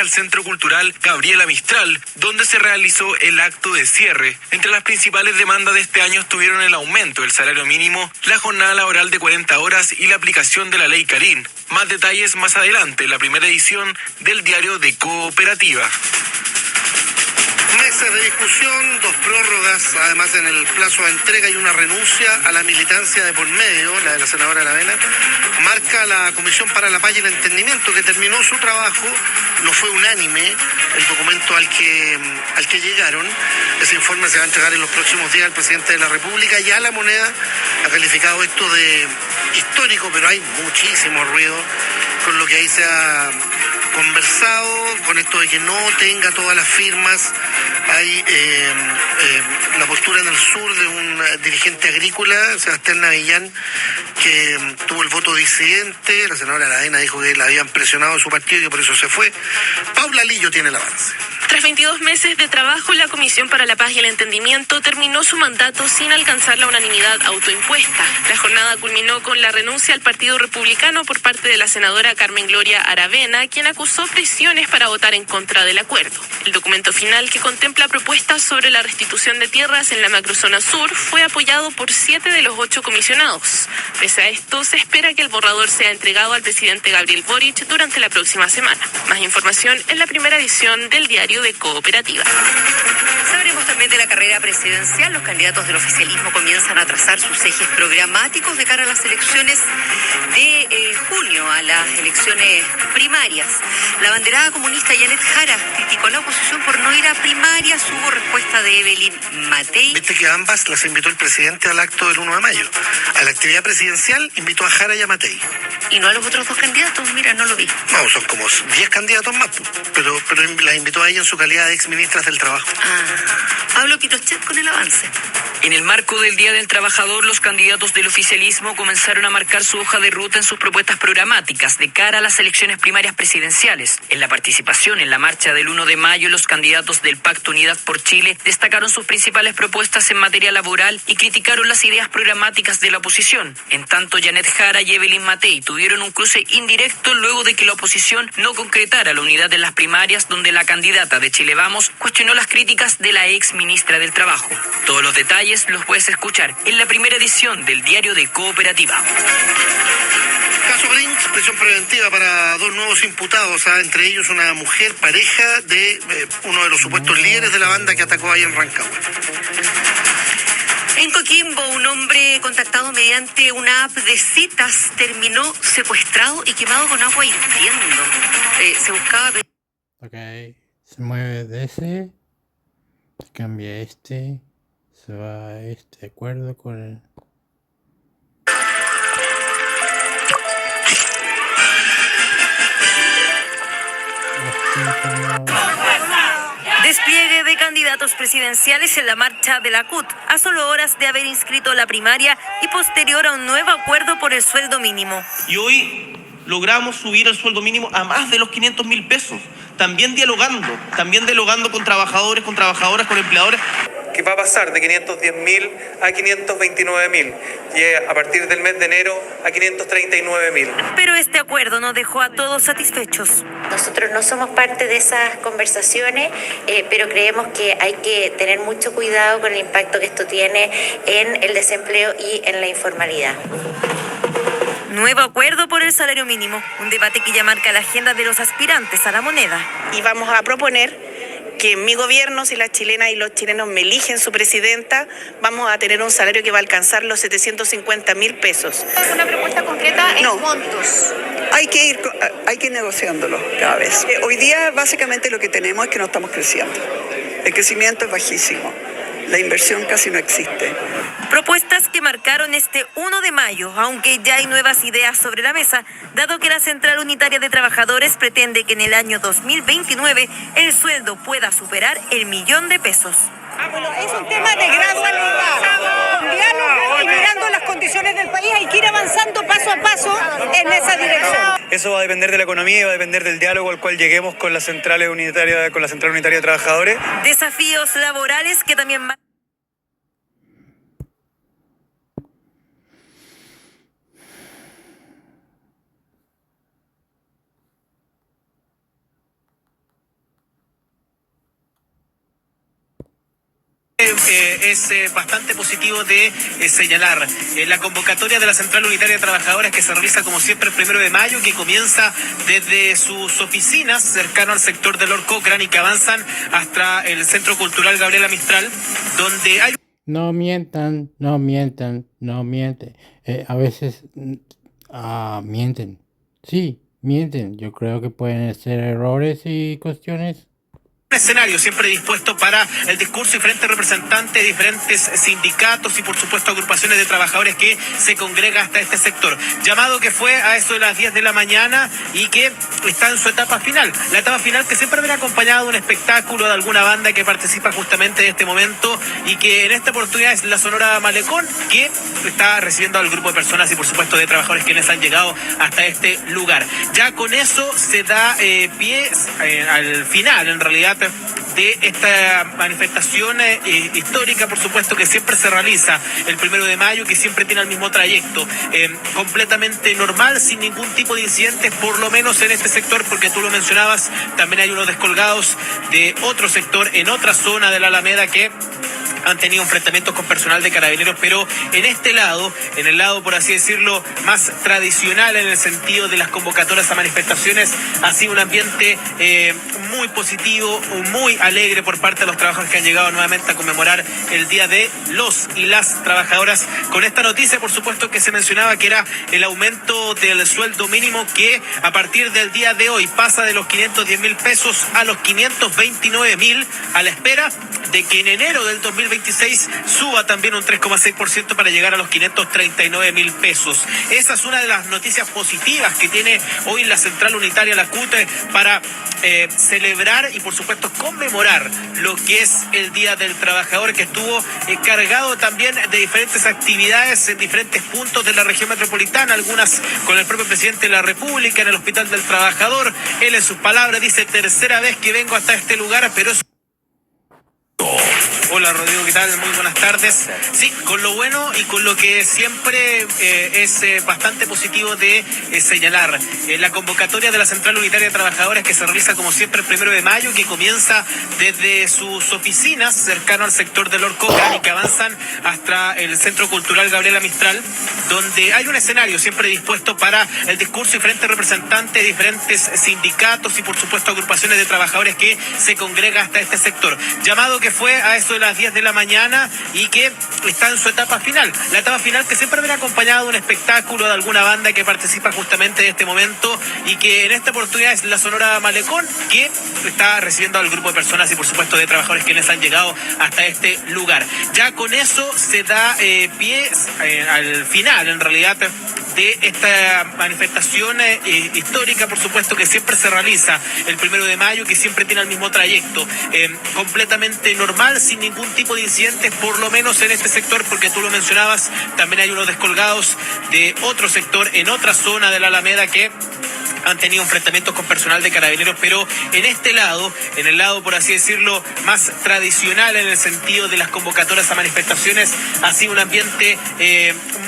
hasta el Centro Cultural Gabriela Mistral, donde se realizó el acto de cierre. Entre las principales demandas de este año estuvieron el aumento del salario mínimo, la jornada laboral de 40 horas y la aplicación de la ley Carín. Más detalles más adelante en la primera edición del diario de Cooperativa. Meses de discusión, 2 prórrogas, además en el plazo de entrega y una renuncia a la militancia de por medio, la de la senadora Aravena, marca la Comisión para la Paz y el Entendimiento, que terminó su trabajo. No fue unánime el documento al que llegaron. Ese informe se va a entregar en los próximos días al presidente de la República. Ya La Moneda ha calificado esto de histórico, pero hay muchísimo ruido con lo que ahí se ha conversado, con esto de que no tenga todas las firmas. Hay la postura en el sur de un dirigente agrícola, Sebastián Navillán, que tuvo el voto disidente. La senadora Aravena dijo que la habían presionado en su partido y que por eso se fue. Paula Lillo tiene el avance. Tras 22 meses de trabajo, la Comisión para la Paz y el Entendimiento terminó su mandato sin alcanzar la unanimidad autoimpuesta. La jornada culminó con la renuncia al Partido Republicano por parte de la senadora Carmen Gloria Aravena, quien acusó presiones para votar en contra del acuerdo. El documento final, que contempla propuestas sobre la restitución de tierras en la macrozona sur, fue apoyado por 7 de los 8 comisionados. Pese a esto, se espera que el borrador sea entregado al presidente Gabriel Boric durante la próxima semana. Más información en la primera edición del diario de Cooperativa. Sabremos también de la carrera presidencial. Los candidatos del oficialismo comienzan a trazar sus ejes programáticos de cara a las elecciones de junio, a las elecciones primarias. La abanderada comunista Janet Jara criticó a la oposición por no ir a primarias. Hubo respuesta de Evelyn Matei. Viste que ambas las invitó el presidente al acto del 1 de mayo. A la actividad presidencial invitó a Jara y a Matei. Y no a los otros 2 candidatos, mira, no lo vi. No, son como 10 candidatos más, pero las invitó a ella en su calidad de exministras del Trabajo. Pablo Pinochet con el avance. En el marco del Día del Trabajador, los candidatos del oficialismo comenzaron a marcar su hoja de ruta en sus propuestas programáticas de cara a las elecciones primarias presidenciales. En la participación en la marcha del 1 de mayo, los candidatos del Pacto Unidad por Chile destacaron sus principales propuestas en materia laboral y criticaron las ideas programáticas de la oposición. En tanto, Janet Jara y Evelyn Matei tuvieron un cruce indirecto luego de que la oposición no concretara la unidad en las primarias, donde la candidata de Chile Vamos cuestionó las críticas de la ex ministra del Trabajo. Todos los detalles los puedes escuchar en la primera edición del diario de Cooperativa. Caso Brinks, prisión preventiva para 2 nuevos imputados, entre ellos una mujer pareja de uno de los supuestos líderes de la banda que atacó ahí en Rancagua. En Coquimbo, un hombre contactado mediante una app de citas terminó secuestrado y quemado con agua hirviendo. Se buscaba... Ok, se mueve de ese, se cambia este, se va a este, de acuerdo con el... Despliegue de candidatos presidenciales en la marcha de la CUT, a solo horas de haber inscrito la primaria y posterior a un nuevo acuerdo por el sueldo mínimo. Y hoy logramos subir el sueldo mínimo a más de los 500.000 pesos, también dialogando con trabajadores, con trabajadoras, con empleadores. Que va a pasar de 510.000 a 529.000 y a partir del mes de enero a 539.000. Pero este acuerdo no dejó a todos satisfechos. Nosotros no somos parte de esas conversaciones, pero creemos que hay que tener mucho cuidado con el impacto que esto tiene en el desempleo y en la informalidad. Nuevo acuerdo por el salario mínimo, un debate que ya marca la agenda de los aspirantes a la moneda. Y vamos a proponer que en mi gobierno, si las chilenas y los chilenos me eligen su presidenta, vamos a tener un salario que va a alcanzar los 750.000 pesos. ¿Una propuesta concreta en montos? Hay que ir negociándolo cada vez. Hoy día básicamente lo que tenemos es que no estamos creciendo. El crecimiento es bajísimo. La inversión casi no existe. Propuestas que marcaron este 1 de mayo, aunque ya hay nuevas ideas sobre la mesa, dado que la Central Unitaria de Trabajadores pretende que en el año 2029 el sueldo pueda superar el $1.000.000. Bueno, es un tema de gran salida. Con diálogo y mirando las condiciones del país hay que ir avanzando paso a paso en esa dirección. Eso va a depender de la economía y va a depender del diálogo al cual lleguemos con la Central Unitaria de Trabajadores. Desafíos laborales que también... es bastante positivo de señalar. La convocatoria de la Central Unitaria de Trabajadores, que se realiza como siempre el 1 de mayo, que comienza desde sus oficinas cercano al sector del Lord Cochrane y que avanzan hasta el Centro Cultural Gabriela Mistral, donde hay... No mientan, no mientan, no mienten. A veces mienten. Sí, mienten. Yo creo que pueden ser errores y cuestiones. Un escenario siempre dispuesto para el discurso y diferentes representantes de diferentes sindicatos y por supuesto agrupaciones de trabajadores que se congregan hasta este sector. Llamado que fue a eso de las 10 de la mañana y que está en su etapa final. La etapa final que siempre viene acompañada de un espectáculo de alguna banda que participa justamente de este momento y que en esta oportunidad es la Sonora Malecón, que está recibiendo al grupo de personas y por supuesto de trabajadores quienes han llegado hasta este lugar. Ya con eso se da pie al final, en realidad, de esta manifestación histórica, por supuesto, que siempre se realiza el 1 de mayo, que siempre tiene el mismo trayecto, completamente normal, sin ningún tipo de incidentes, por lo menos en este sector, porque tú lo mencionabas, también hay unos descolgados de otro sector en otra zona de la Alameda que han tenido enfrentamientos con personal de Carabineros, pero en este lado, en el lado, por así decirlo, más tradicional en el sentido de las convocatorias a manifestaciones, ha sido un ambiente muy positivo, muy alegre por parte de los trabajadores que han llegado nuevamente a conmemorar el Día de los y las Trabajadoras, con esta noticia, por supuesto, que se mencionaba, que era el aumento del sueldo mínimo, que a partir del día de hoy pasa de los 510.000 pesos a los 529.000, a la espera de que en enero del 2026 suba también un 3,6% para llegar a los 539.000 pesos. Esa es una de las noticias positivas que tiene hoy la Central Unitaria, la CUT, para celebrar y por supuesto conmemorar lo que es el Día del Trabajador, que estuvo cargado también de diferentes actividades en diferentes puntos de la región metropolitana, algunas con el propio presidente de la República en el Hospital del Trabajador. Él en sus palabras dice: tercera vez que vengo hasta este lugar, pero es... Hola Rodrigo, ¿qué tal? Muy buenas tardes. Sí, con lo bueno y con lo que siempre es bastante positivo de señalar. La convocatoria de la Central Unitaria de Trabajadores, que se realiza como siempre el 1 de mayo, que comienza desde sus oficinas cercano al sector del Lord Cochrane y que avanzan hasta el Centro Cultural Gabriela Mistral, donde hay un escenario siempre dispuesto para el discurso y diferentes representantes de diferentes sindicatos y por supuesto agrupaciones de trabajadores que se congregan hasta este sector. Llamado que fue a eso de las 10 de la mañana y que está en su etapa final. La etapa final que siempre viene acompañada de un espectáculo de alguna banda que participa justamente de este momento y que en esta oportunidad es la Sonora Malecón, que está recibiendo al grupo de personas y por supuesto de trabajadores quienes han llegado hasta este lugar. Ya con eso se da pie al final, en realidad, de esta manifestación histórica, por supuesto, que siempre se realiza el 1 de mayo, que siempre tiene el mismo trayecto, completamente normal, sin ningún tipo de incidentes, por lo menos en este sector, porque tú lo mencionabas, también hay unos descolgados de otro sector en otra zona de la Alameda que han tenido enfrentamientos con personal de Carabineros, pero en este lado, en el lado, por así decirlo, más tradicional en el sentido de las convocatorias a manifestaciones, ha sido un ambiente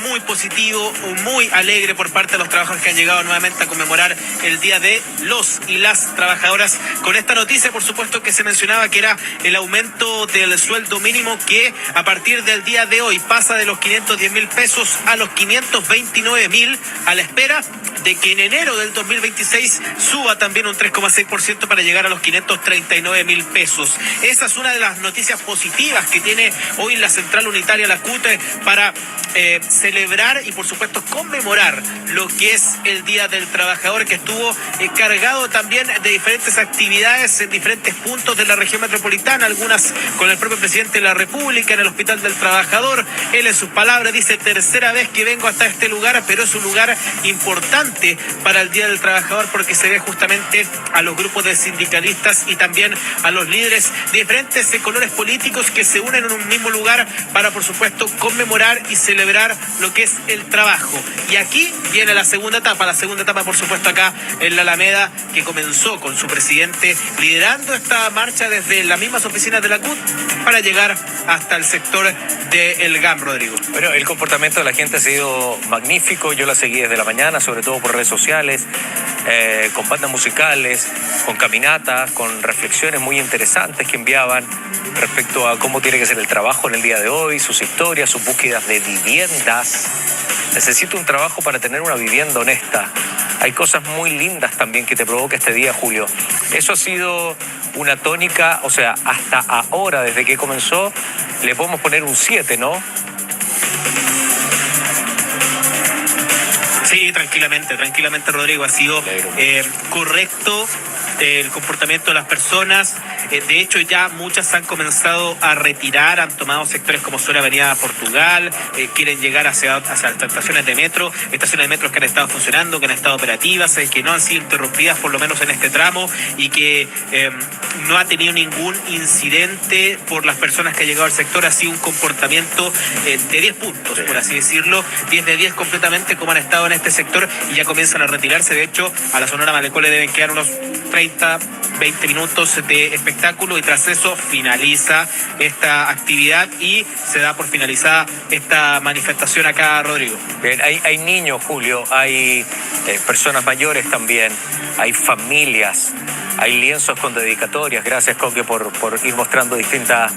muy positivo, muy alegre por parte de los trabajadores que han llegado nuevamente a conmemorar el Día de los y las Trabajadoras, con esta noticia, por supuesto, que se mencionaba, que era el aumento del sueldo mínimo, que a partir del día de hoy pasa de los 510.000 pesos a los 529.000, a la espera de que en enero del 2026 suba también un 3,6% para llegar a los 539.000 pesos. Esa es una de las noticias positivas que tiene hoy la Central Unitaria, la CUT, para celebrar y por supuesto conmemorar lo que es el Día del Trabajador, que estuvo cargado también de diferentes actividades en diferentes puntos de la región metropolitana, algunas con el propio presidente de la República en el Hospital del Trabajador. Él en sus palabras dice: tercera vez que vengo hasta este lugar, pero es un lugar importante para el Día del Trabajador, porque se ve justamente a los grupos de sindicalistas y también a los líderes de diferentes colores políticos que se unen en un mismo lugar para, por supuesto, conmemorar y celebrar lo que es el trabajo. Y aquí viene la segunda etapa, por supuesto, acá en la Alameda, que comenzó con su presidente liderando esta marcha desde las mismas oficinas de la CUT para llegar hasta el sector del GAM, Rodrigo. Bueno, el comportamiento de la gente ha sido magnífico. Yo la seguí desde la mañana, sobre todo por redes sociales. con bandas musicales, con caminatas, con reflexiones muy interesantes que enviaban respecto a cómo tiene que ser el trabajo en el día de hoy, sus historias, sus búsquedas de viviendas. Necesito un trabajo para tener una vivienda honesta. Hay cosas muy lindas también que te provoca este día, Julio. Eso ha sido una tónica, o sea, hasta ahora, desde que comenzó, le podemos poner un 7, ¿no? Sí, tranquilamente, Rodrigo. Ha sido correcto el comportamiento de las personas. De hecho, ya muchas han comenzado a retirar, han tomado sectores como son la Avenida Portugal, quieren llegar hacia las estaciones de metro que han estado funcionando, que han estado operativas, que no han sido interrumpidas, por lo menos en este tramo, y que no ha tenido ningún incidente por las personas que han llegado al sector. Ha sido un comportamiento de 10 puntos, por así decirlo, 10 de 10 completamente como han estado en este sector, y ya comienzan a retirarse. De hecho, a la Sonora Malecón le deben quedar unos 30, 20 minutos de espectáculo, y tras eso finaliza esta actividad y se da por finalizada esta manifestación acá, Rodrigo. Bien, hay niños, Julio, hay personas mayores también, hay familias, hay lienzos con dedicatorias. Gracias, Coque, por ir mostrando distintas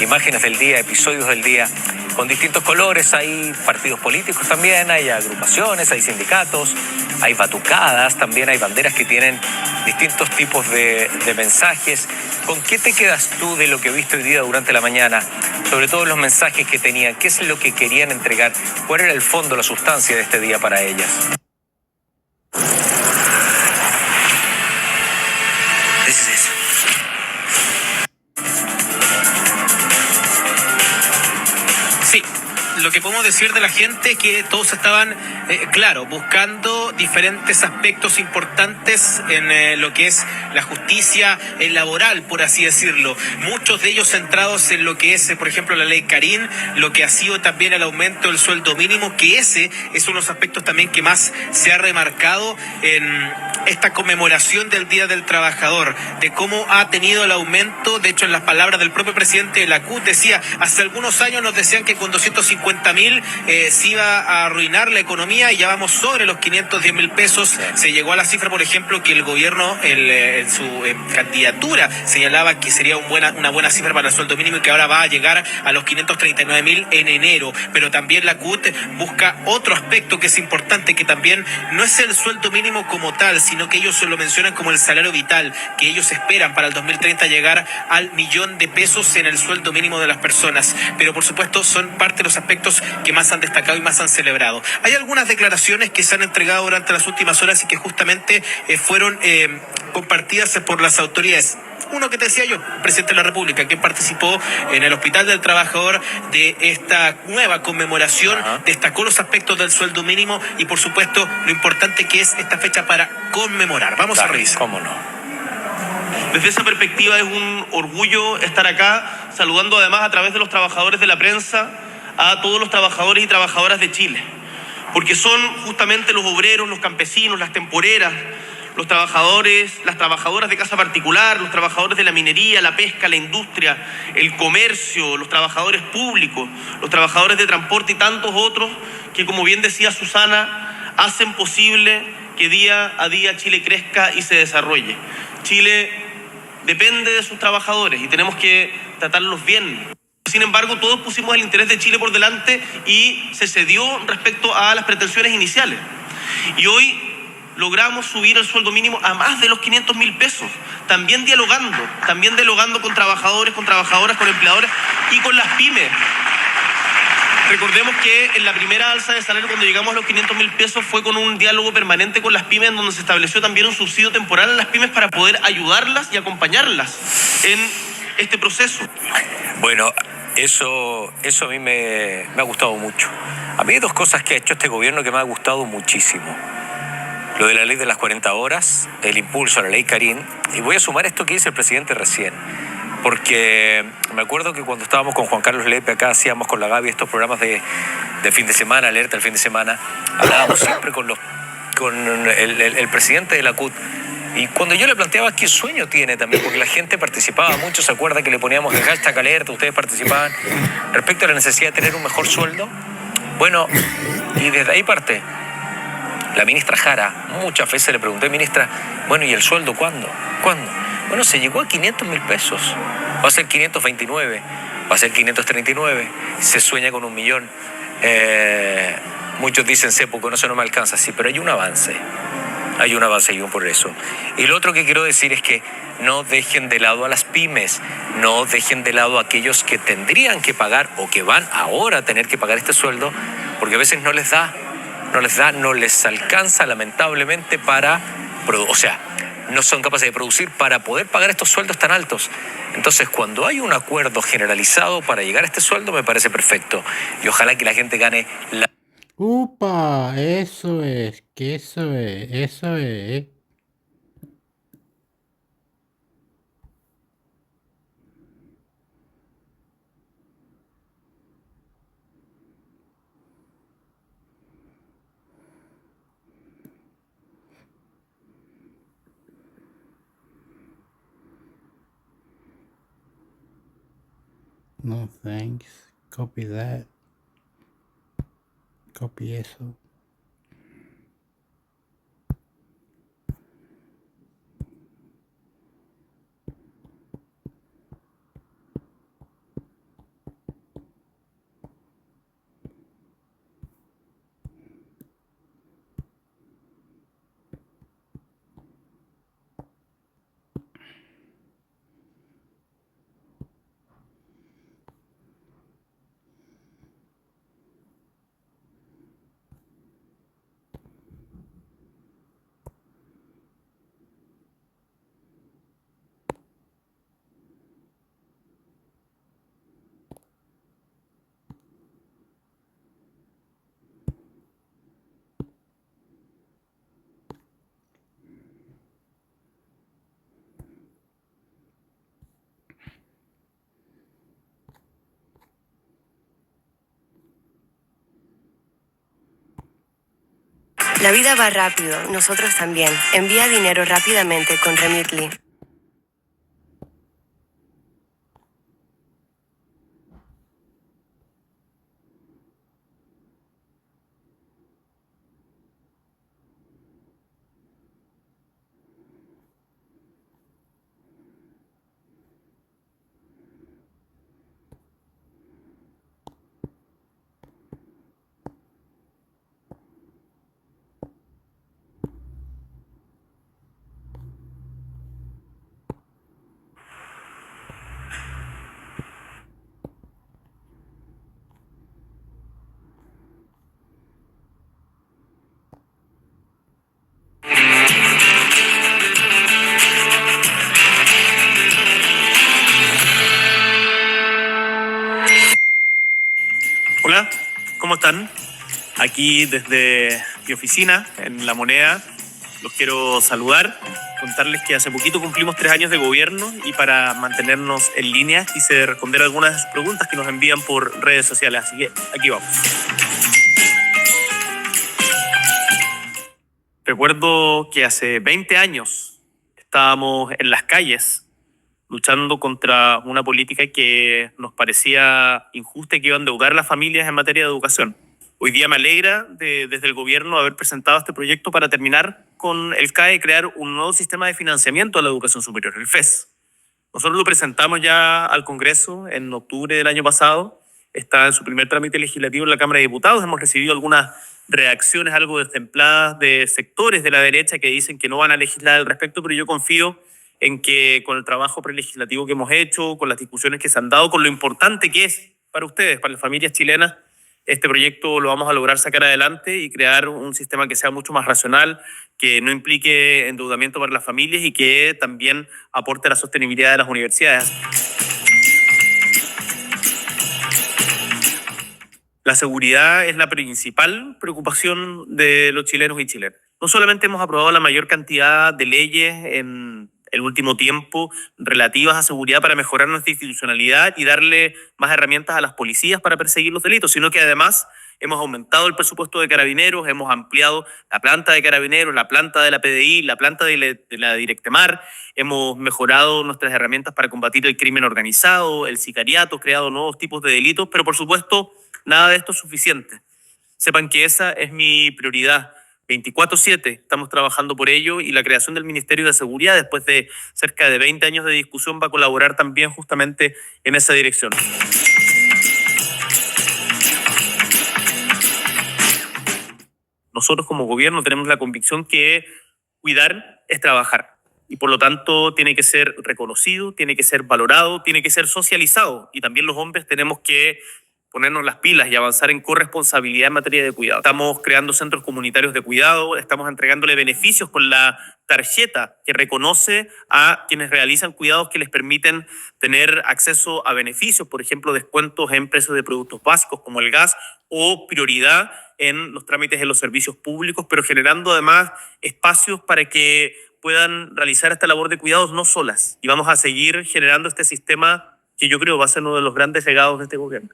imágenes del día, episodios del día, con distintos colores. Hay partidos políticos también, hay agrupaciones, hay sindicatos, hay batucadas, también hay banderas que tienen distintos tipos de mensajes. ¿Con qué te quedas tú de lo que viste hoy día durante la mañana? Sobre todo los mensajes que tenían, ¿qué es lo que querían entregar? ¿Cuál era el fondo, la sustancia de este día para ellas? Sí, lo que podemos decir de la gente es que todos estaban, buscando diferentes aspectos importantes en lo que es la justicia laboral, por así decirlo. Muchos de ellos centrados en lo que es, por ejemplo, la ley Karin, lo que ha sido también el aumento del sueldo mínimo, que ese es uno de los aspectos también que más se ha remarcado en esta conmemoración del Día del Trabajador, de cómo ha tenido el aumento. De hecho, en las palabras del propio presidente de la CUT decía, hace algunos años nos decían que con 250.000 se iba a arruinar la economía, y ya vamos sobre los 510.000 pesos. Se llegó a la cifra, por ejemplo, que el gobierno en su candidatura señalaba que sería una buena cifra para el sueldo mínimo, y que ahora va a llegar a los 539.000 en enero. Pero también la CUT busca otro aspecto que es importante, que también no es el sueldo mínimo como tal, sino que ellos lo mencionan como el salario vital, que ellos esperan para el 2030 llegar al 1.000.000 de pesos en el sueldo mínimo de las personas. Pero por supuesto son parte de los aspectos que más han destacado y más han celebrado. Hay algunas declaraciones que se han entregado durante las últimas horas y que justamente fueron compartidas por las autoridades. Uno que te decía yo, el presidente de la República, que participó en el Hospital del Trabajador de esta nueva conmemoración, destacó los aspectos del sueldo mínimo y, por supuesto, lo importante que es esta fecha para conmemorar. Vamos a revisar. ¿Cómo no? Desde esa perspectiva es un orgullo estar acá, saludando además a través de los trabajadores de la prensa a todos los trabajadores y trabajadoras de Chile, porque son justamente los obreros, los campesinos, las temporeras, los trabajadores, las trabajadoras de casa particular, los trabajadores de la minería, la pesca, la industria, el comercio, los trabajadores públicos, los trabajadores de transporte y tantos otros que, como bien decía Susana, hacen posible que día a día Chile crezca y se desarrolle. Chile depende de sus trabajadores y tenemos que tratarlos bien. Sin embargo, todos pusimos el interés de Chile por delante y se cedió respecto a las pretensiones iniciales. Y hoy logramos subir el sueldo mínimo a más de los 500.000 pesos, también dialogando con trabajadores, con trabajadoras, con empleadores y con las pymes. Recordemos que en la primera alza de salario, cuando llegamos a los 500.000 pesos, fue con un diálogo permanente con las pymes, en donde se estableció también un subsidio temporal a las pymes para poder ayudarlas y acompañarlas en este proceso. Bueno, eso a mí me ha gustado mucho. A mí hay dos cosas que ha hecho este gobierno que me ha gustado muchísimo. Lo de la ley de las 40 horas, el impulso a la ley Karin, y voy a sumar esto que dice el presidente recién, porque me acuerdo que cuando estábamos con Juan Carlos Lepe acá, hacíamos con la Gaby estos programas de fin de semana, alerta el fin de semana, hablábamos siempre con el presidente de la CUT. Y cuando yo le planteaba qué sueño tiene también, porque la gente participaba mucho, se acuerda que le poníamos el hashtag alerta, ustedes participaban, respecto a la necesidad de tener un mejor sueldo. Bueno, y desde ahí parte. La ministra Jara, muchas veces le pregunté, ministra, bueno, ¿y el sueldo cuándo? ¿Cuándo? Bueno, se llegó a 500 mil pesos. Va a ser 529, va a ser 539, se sueña con 1 millón. Muchos dicen, con eso no me alcanza, sí, pero hay un avance y un progreso. Y lo otro que quiero decir es que no dejen de lado a las pymes, no dejen de lado a aquellos que tendrían que pagar o que van ahora a tener que pagar este sueldo, porque a veces no les alcanza lamentablemente no son capaces de producir para poder pagar estos sueldos tan altos. Entonces, cuando hay un acuerdo generalizado para llegar a este sueldo, me parece perfecto. Y ojalá que la gente gane la... Upa, eso es, que eso es. No thanks. Copy that. Copy eso. La vida va rápido, nosotros también. Envía dinero rápidamente con Remitly. Hola, ¿cómo están? Aquí desde mi oficina en La Moneda los quiero saludar, contarles que hace poquito cumplimos 3 años de gobierno y para mantenernos en línea quise responder algunas de sus preguntas que nos envían por redes sociales, así que aquí vamos. Recuerdo que hace 20 años estábamos en las calles luchando contra una política que nos parecía injusta y que iba a endeudar a las familias en materia de educación. Hoy día me alegra desde el gobierno haber presentado este proyecto para terminar con el CAE y crear un nuevo sistema de financiamiento de la educación superior, el FES. Nosotros lo presentamos ya al Congreso en octubre del año pasado. Está en su primer trámite legislativo en la Cámara de Diputados. Hemos recibido algunas reacciones algo destempladas de sectores de la derecha que dicen que no van a legislar al respecto, pero yo confío en que con el trabajo prelegislativo que hemos hecho, con las discusiones que se han dado, con lo importante que es para ustedes, para las familias chilenas, este proyecto lo vamos a lograr sacar adelante y crear un sistema que sea mucho más racional, que no implique endeudamiento para las familias y que también aporte a la sostenibilidad de las universidades. La seguridad es la principal preocupación de los chilenos y chilenas. No solamente hemos aprobado la mayor cantidad de leyes en el último tiempo relativas a seguridad para mejorar nuestra institucionalidad y darle más herramientas a las policías para perseguir los delitos, sino que además hemos aumentado el presupuesto de Carabineros, hemos ampliado la planta de Carabineros, la planta de la PDI, la planta de la Directemar, hemos mejorado nuestras herramientas para combatir el crimen organizado, el sicariato, creado nuevos tipos de delitos, pero por supuesto nada de esto es suficiente. Sepan que esa es mi prioridad. 24/7 estamos trabajando por ello, y la creación del Ministerio de Seguridad, después de cerca de 20 años de discusión, va a colaborar también justamente en esa dirección. Nosotros como gobierno tenemos la convicción que cuidar es trabajar, y por lo tanto tiene que ser reconocido, tiene que ser valorado, tiene que ser socializado, y también los hombres tenemos que ponernos las pilas y avanzar en corresponsabilidad en materia de cuidado. Estamos creando centros comunitarios de cuidado, estamos entregándole beneficios con la tarjeta que reconoce a quienes realizan cuidados, que les permiten tener acceso a beneficios, por ejemplo, descuentos en precios de productos básicos como el gas, o prioridad en los trámites de los servicios públicos, pero generando además espacios para que puedan realizar esta labor de cuidados no solas. Y vamos a seguir generando este sistema que yo creo va a ser uno de los grandes legados de este gobierno.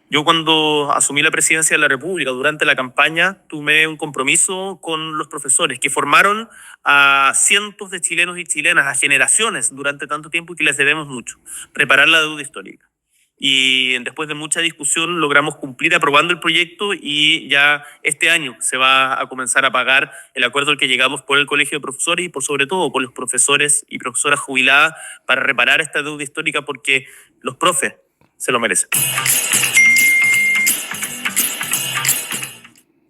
Yo, cuando asumí la presidencia de la República, durante la campaña, tomé un compromiso con los profesores que formaron a cientos de chilenos y chilenas, a generaciones durante tanto tiempo, y que les debemos mucho, reparar la deuda histórica. Y después de mucha discusión logramos cumplir aprobando el proyecto, y ya este año se va a comenzar a pagar el acuerdo al que llegamos por el Colegio de Profesores y por sobre todo por los profesores y profesoras jubiladas, para reparar esta deuda histórica, porque los profes se lo merecen.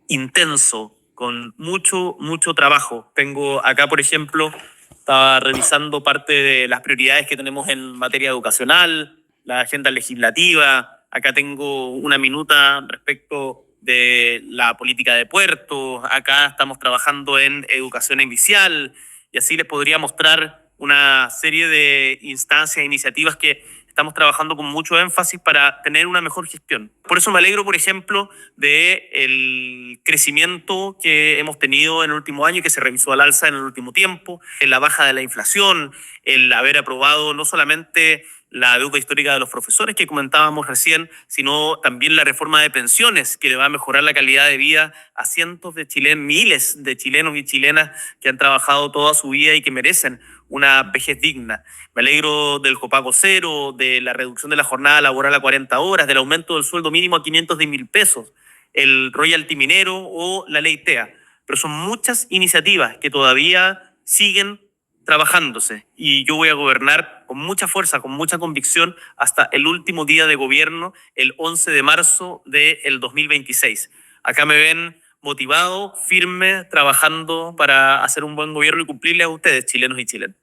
Intenso, con mucho trabajo. Tengo acá, por ejemplo, estaba revisando parte de las prioridades que tenemos en materia educacional, la agenda legislativa. Acá tengo una minuta respecto de la política de puertos. Acá estamos trabajando en educación inicial, y así les podría mostrar una serie de instancias e iniciativas que estamos trabajando con mucho énfasis para tener una mejor gestión. Por eso me alegro, por ejemplo, del crecimiento que hemos tenido en el último año y que se revisó al alza en el último tiempo, en la baja de la inflación, el haber aprobado no solamente la deuda histórica de los profesores que comentábamos recién, sino también la reforma de pensiones, que le va a mejorar la calidad de vida a cientos de chilenos, miles de chilenos y chilenas que han trabajado toda su vida y que merecen una vejez digna. Me alegro del copago cero, de la reducción de la jornada laboral a 40 horas, del aumento del sueldo mínimo a 510.000 pesos, el royalty minero o la ley TEA. Pero son muchas iniciativas que todavía siguen trabajándose, y yo voy a gobernar con mucha fuerza, con mucha convicción, hasta el último día de gobierno, el 11 de marzo del 2026. Acá me ven motivado, firme, trabajando para hacer un buen gobierno y cumplirle a ustedes, chilenos y chilenas.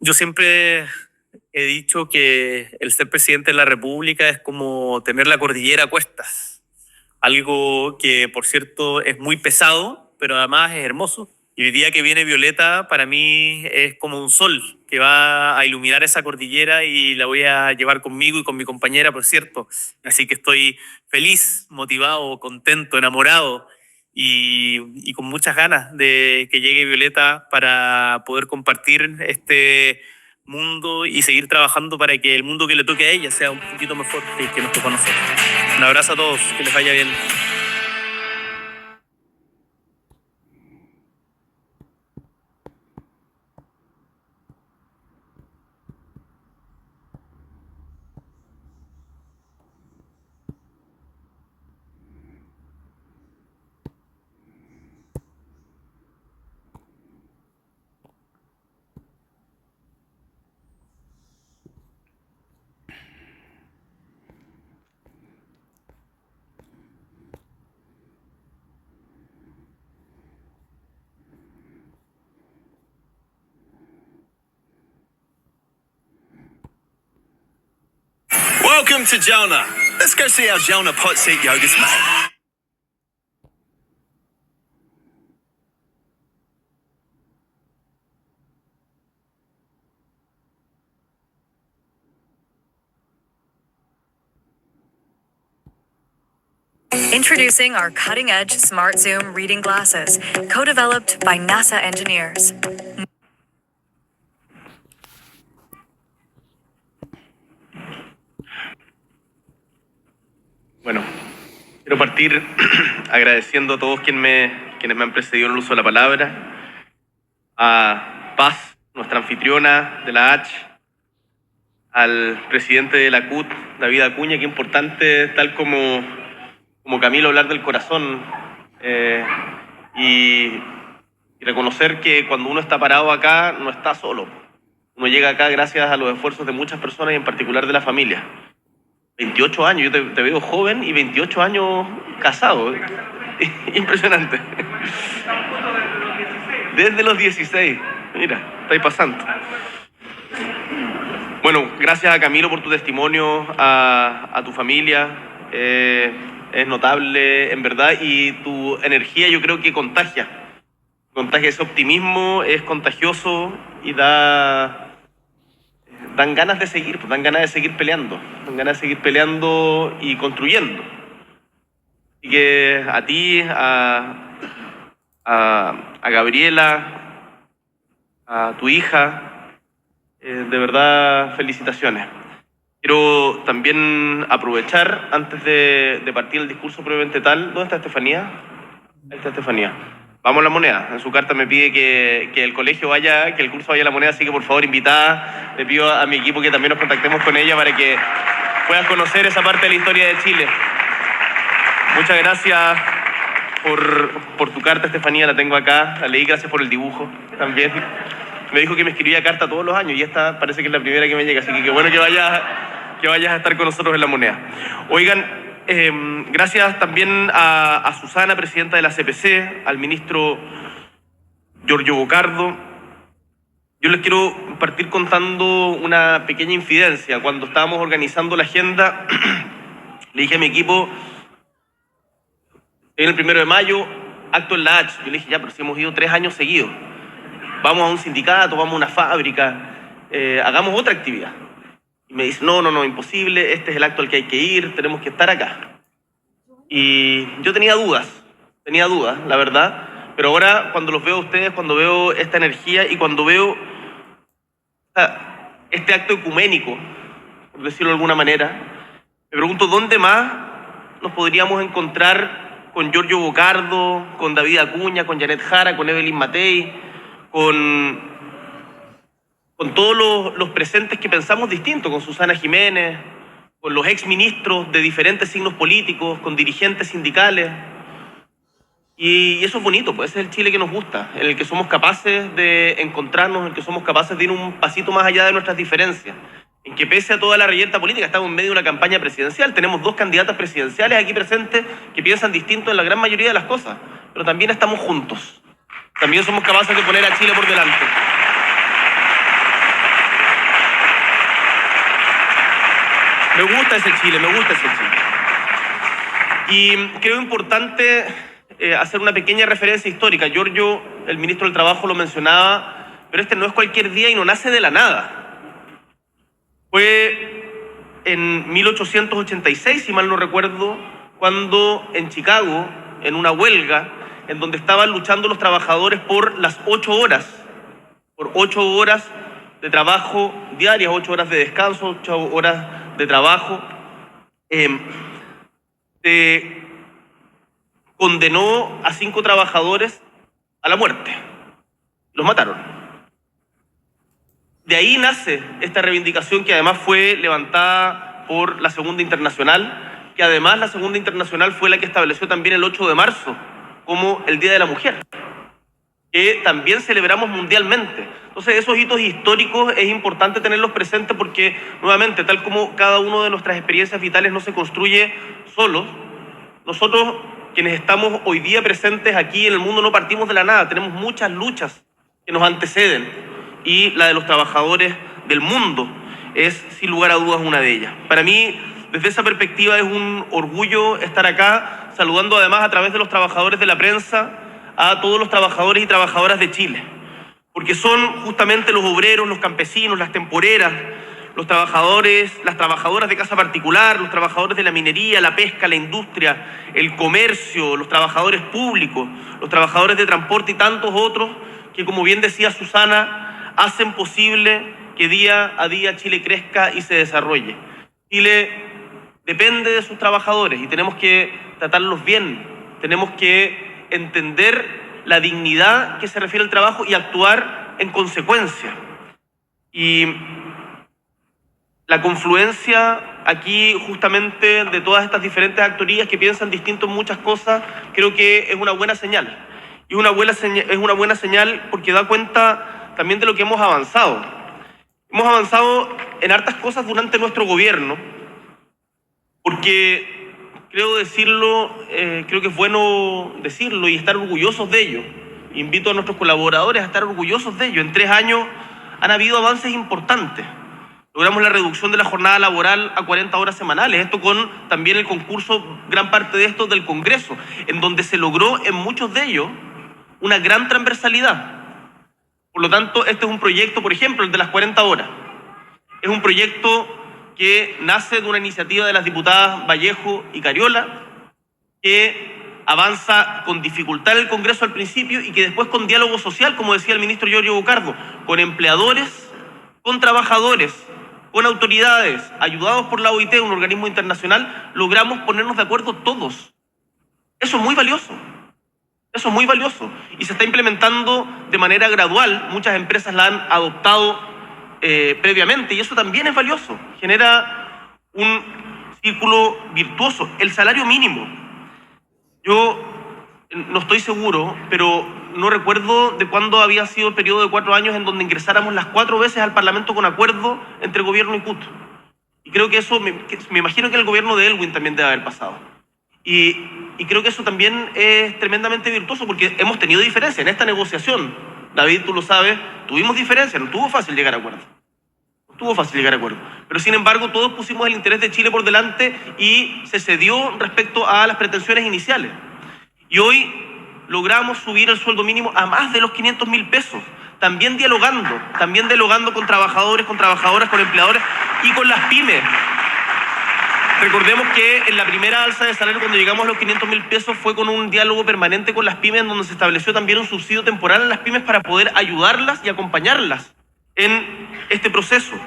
Yo siempre he dicho que el ser presidente de la República es como tener la cordillera a cuestas. Algo que, por cierto, es muy pesado, pero además es hermoso. Y el día que viene Violeta, para mí es como un sol que va a iluminar esa cordillera, y la voy a llevar conmigo y con mi compañera, por cierto. Así que estoy feliz, motivado, contento, enamorado y con muchas ganas de que llegue Violeta para poder compartir este mundo y seguir trabajando para que el mundo que le toque a ella sea un poquito mejor que el que nos tocó a nosotros. Un abrazo a todos, que les vaya bien. Welcome to Jonah. Let's go see how Jonah Pot Seat Yoga's made. Introducing our cutting-edge Smart Zoom reading glasses, co-developed by NASA engineers. Bueno, quiero partir agradeciendo a todos quienes me han precedido en el uso de la palabra. A Paz, nuestra anfitriona de la H, al presidente de la CUT, David Acuña. Qué importante, tal como Camilo, hablar del corazón y reconocer que cuando uno está parado acá no está solo. Uno llega acá gracias a los esfuerzos de muchas personas y en particular de la familia. 28 años, yo te veo joven y 28 años casado. Impresionante. Desde los 16, mira, estáis pasando. Bueno, gracias a Camilo por tu testimonio, a tu familia. Es notable, en verdad, y tu energía yo creo que contagia ese optimismo, es contagioso y dan ganas de seguir, pues, dan ganas de seguir peleando y construyendo. Así que a ti, a Gabriela, a tu hija, de verdad, felicitaciones. Quiero también aprovechar, antes de partir el discurso propiamente tal, ¿dónde está Estefanía? Ahí está Estefanía. Vamos a la moneda. En su carta me pide que el colegio vaya, que el curso vaya a la moneda, así que por favor, invitada, le pido a mi equipo que también nos contactemos con ella para que puedas conocer esa parte de la historia de Chile. Muchas gracias por tu carta, Estefanía, la tengo acá, la leí, gracias por el dibujo también. Me dijo que me escribía carta todos los años y esta parece que es la primera que me llega, así que qué bueno que vayas a estar con nosotros en la moneda. Oigan, gracias también a Susana, presidenta de la CPC, al ministro Giorgio Bocardo. Yo les quiero partir contando una pequeña infidencia. Cuando estábamos organizando la agenda, le dije a mi equipo, en el 1 de mayo, acto en la H. Yo le dije, ya, pero si hemos ido 3 años seguidos. Vamos a un sindicato, vamos a una fábrica, hagamos otra actividad. Y me dice, no, imposible, este es el acto al que hay que ir, tenemos que estar acá. Y yo tenía dudas, la verdad, pero ahora cuando los veo a ustedes, cuando veo esta energía y cuando veo este acto ecuménico, por decirlo de alguna manera, me pregunto dónde más nos podríamos encontrar con Giorgio Bocardo, con David Acuña, con Janet Jara, con Evelyn Matei, con todos los presentes que pensamos distinto, con Susana Jiménez, con los exministros de diferentes signos políticos, con dirigentes sindicales. Y eso es bonito, pues ese es el Chile que nos gusta, en el que somos capaces de encontrarnos, en el que somos capaces de ir un pasito más allá de nuestras diferencias, en que pese a toda la reyerta política, estamos en medio de una campaña presidencial, tenemos 2 candidatas presidenciales aquí presentes que piensan distinto en la gran mayoría de las cosas, pero también estamos juntos. También somos capaces de poner a Chile por delante. Me gusta ese Chile. Y creo importante hacer una pequeña referencia histórica. Giorgio, el ministro del Trabajo, lo mencionaba, pero este no es cualquier día y no nace de la nada. Fue en 1886, si mal no recuerdo, cuando en Chicago, en una huelga, en donde estaban luchando los trabajadores por las 8 horas, por 8 horas de trabajo diarias, 8 horas de descanso, 8 horas de trabajo, se condenó a 5 trabajadores a la muerte. Los mataron. De ahí nace esta reivindicación que además fue levantada por la Segunda Internacional, que además la Segunda Internacional fue la que estableció también el 8 de marzo como el Día de la Mujer, que también celebramos mundialmente. Entonces, esos hitos históricos es importante tenerlos presentes porque, nuevamente, tal como cada una de nuestras experiencias vitales no se construye solos, nosotros, quienes estamos hoy día presentes aquí en el mundo, no partimos de la nada, tenemos muchas luchas que nos anteceden y la de los trabajadores del mundo es, sin lugar a dudas, una de ellas. Para mí, desde esa perspectiva, es un orgullo estar acá, saludando además a través de los trabajadores de la prensa a todos los trabajadores y trabajadoras de Chile, porque son justamente los obreros, los campesinos, las temporeras, los trabajadores, las trabajadoras de casa particular, los trabajadores de la minería, la pesca, la industria, el comercio, los trabajadores públicos, los trabajadores de transporte y tantos otros que, como bien decía Susana, hacen posible que día a día Chile crezca y se desarrolle. Chile depende de sus trabajadores y tenemos que tratarlos bien, tenemos que entender la dignidad que se refiere al trabajo y actuar en consecuencia. Y la confluencia aquí justamente de todas estas diferentes actorías que piensan distinto en muchas cosas, creo que es una buena señal. Y es una buena señal porque da cuenta también de lo que hemos avanzado. Hemos avanzado en hartas cosas durante nuestro gobierno, porque creo que es bueno decirlo y estar orgullosos de ello. Invito a nuestros colaboradores a estar orgullosos de ello. En 3 años han habido avances importantes. Logramos la reducción de la jornada laboral a 40 horas semanales, esto con también el concurso, gran parte de esto del Congreso, en donde se logró en muchos de ellos una gran transversalidad. Por lo tanto, este es un proyecto, por ejemplo, el de las 40 horas. Es un proyecto que nace de una iniciativa de las diputadas Vallejo y Cariola, que avanza con dificultad en el Congreso al principio y que después con diálogo social, como decía el ministro Giorgio Bocardo, con empleadores, con trabajadores, con autoridades, ayudados por la OIT, un organismo internacional, logramos ponernos de acuerdo todos. Eso es muy valioso. Eso es muy valioso y se está implementando de manera gradual. Muchas empresas la han adoptado previamente y eso también es valioso. Genera un círculo virtuoso. El salario mínimo. Yo no estoy seguro, pero no recuerdo de cuándo había sido el periodo de 4 años en donde ingresáramos las 4 veces al Parlamento con acuerdo entre gobierno y CUT. Y creo que eso, me imagino que el gobierno de Elwin también debe haber pasado. Y creo que eso también es tremendamente virtuoso porque hemos tenido diferencias en esta negociación. David, tú lo sabes, tuvimos diferencias, no estuvo fácil llegar a acuerdo. Pero sin embargo, todos pusimos el interés de Chile por delante y se cedió respecto a las pretensiones iniciales. Y hoy logramos subir el sueldo mínimo a más de los 500.000 pesos. También dialogando con trabajadores, con trabajadoras, con empleadores y con las pymes. Recordemos que en la primera alza de salario, cuando llegamos a los 500.000 pesos, fue con un diálogo permanente con las pymes, en donde se estableció también un subsidio temporal a las pymes para poder ayudarlas y acompañarlas en este proceso.